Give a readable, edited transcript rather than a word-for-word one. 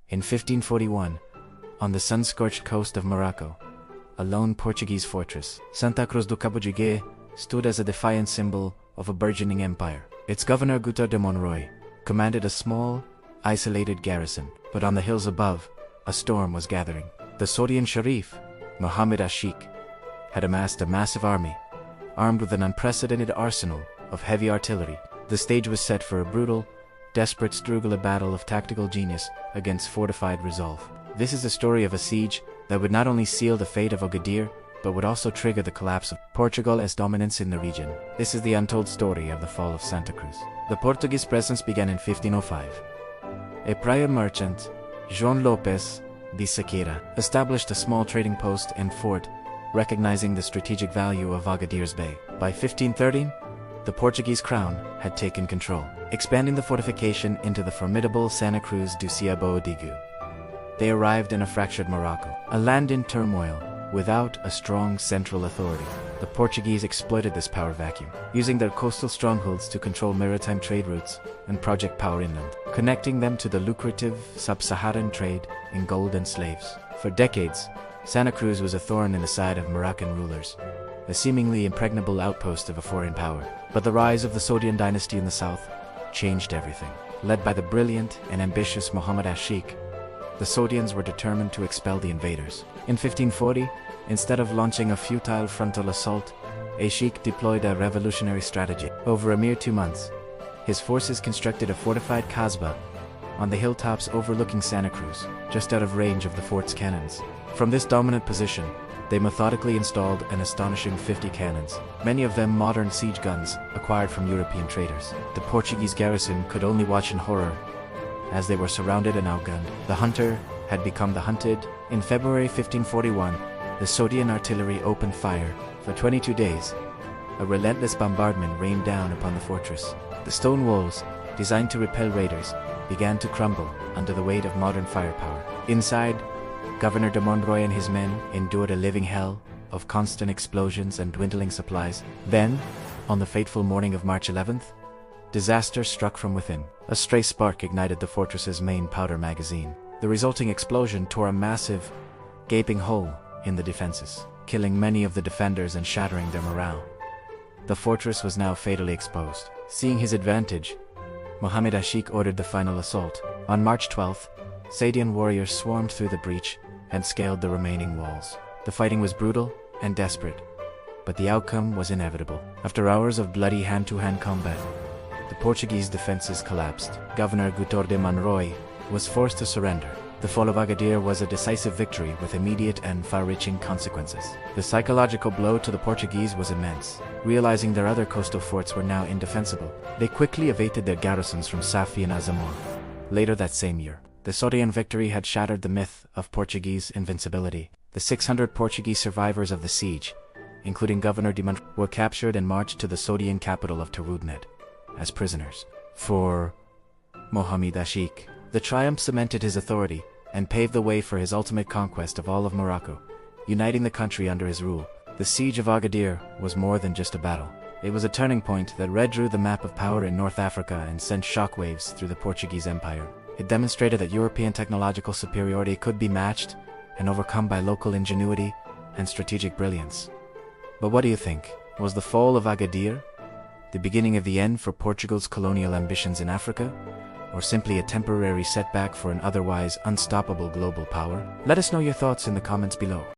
In 1541, on the sun-scorched coast of Morocco, a lone Portuguese fortress, Santa Cruz do Cabo de Gué, stood as a defiant symbol of a burgeoning empire. Its governor Guter de Monroy commanded a small, isolated garrison, but on the hills above, a storm was gathering. The Saadian Sharif, Mohammed ech-Cheikh, had amassed a massive army, armed with an unprecedented arsenal of heavy artillery. The stage was set for a brutal, desperate struggle, a battle of tactical genius against fortified resolve. This is the story of a siege that would not only seal the fate of Agadir, but would also trigger the collapse of Portugal's dominance in the region. This is the untold story of the fall of Santa Cruz. The Portuguese presence began in 1505. A prior merchant, João Lopes de Sequeira, established a small trading post and fort, recognizing the strategic value of Agadir's bay. By 1513, the Portuguese crown had taken control, expanding the fortification into the formidable Santa Cruz do Cabo de Gué. They arrived in a fractured Morocco, a land in turmoil, without a strong central authority. The Portuguese exploited this power vacuum, using their coastal strongholds to control maritime trade routes and project power inland, connecting them to the lucrative sub-Saharan trade in gold and slaves. For decades, Santa Cruz was a thorn in the side of Moroccan rulers, a seemingly impregnable outpost of a foreign power. But the rise of the Saadian Dynasty in the south changed everything. Led by the brilliant and ambitious Mohammed ech-Cheikh, the Saadians were determined to expel the invaders. In 1540, instead of launching a futile frontal assault, ech-Cheikh deployed a revolutionary strategy. Over a mere 2 months, his forces constructed a fortified Kasbah on the hilltops overlooking Santa Cruz, just out of range of the fort's cannons. From this dominant position, they methodically installed an astonishing 50 cannons, many of them modern siege guns acquired from European traders. The Portuguese garrison could only watch in horror as they were surrounded and outgunned. The hunter had become the hunted. In February 1541, the Saadian artillery opened fire. For 22 days, a relentless bombardment rained down upon the fortress. The stone walls, designed to repel raiders, began to crumble under the weight of modern firepower. Inside, Governor de Monroy and his men endured a living hell of constant explosions and dwindling supplies. Then, on the fateful morning of March 11th, disaster struck from within. A stray spark ignited the fortress's main powder magazine. The resulting explosion tore a massive, gaping hole in the defenses, killing many of the defenders and shattering their morale. The fortress was now fatally exposed. Seeing his advantage, Mohammed ech-Cheikh ordered the final assault. On March 12th, Saadian warriors swarmed through the breach and scaled the remaining walls. The fighting was brutal and desperate, but the outcome was inevitable. After hours of bloody hand-to-hand combat, the Portuguese defenses collapsed. Governor Guter de Monroy was forced to surrender. The fall of Agadir was a decisive victory with immediate and far-reaching consequences. The psychological blow to the Portuguese was immense. Realizing their other coastal forts were now indefensible, they quickly evaded their garrisons from Safi and Azamor. Later that same year, the Saadian victory had shattered the myth of Portuguese invincibility. The 600 Portuguese survivors of the siege, including Governor de Monroy, were captured and marched to the Saadian capital of Terudnet as prisoners. For Mohammed ech-Cheikh, the triumph cemented his authority and paved the way for his ultimate conquest of all of Morocco, uniting the country under his rule. The siege of Agadir was more than just a battle. It was a turning point that redrew the map of power in North Africa and sent shockwaves through the Portuguese Empire. It demonstrated that European technological superiority could be matched and overcome by local ingenuity and strategic brilliance. But what do you think? Was the fall of Agadir the beginning of the end for Portugal's colonial ambitions in Africa, or simply a temporary setback for an otherwise unstoppable global power? Let us know your thoughts in the comments below.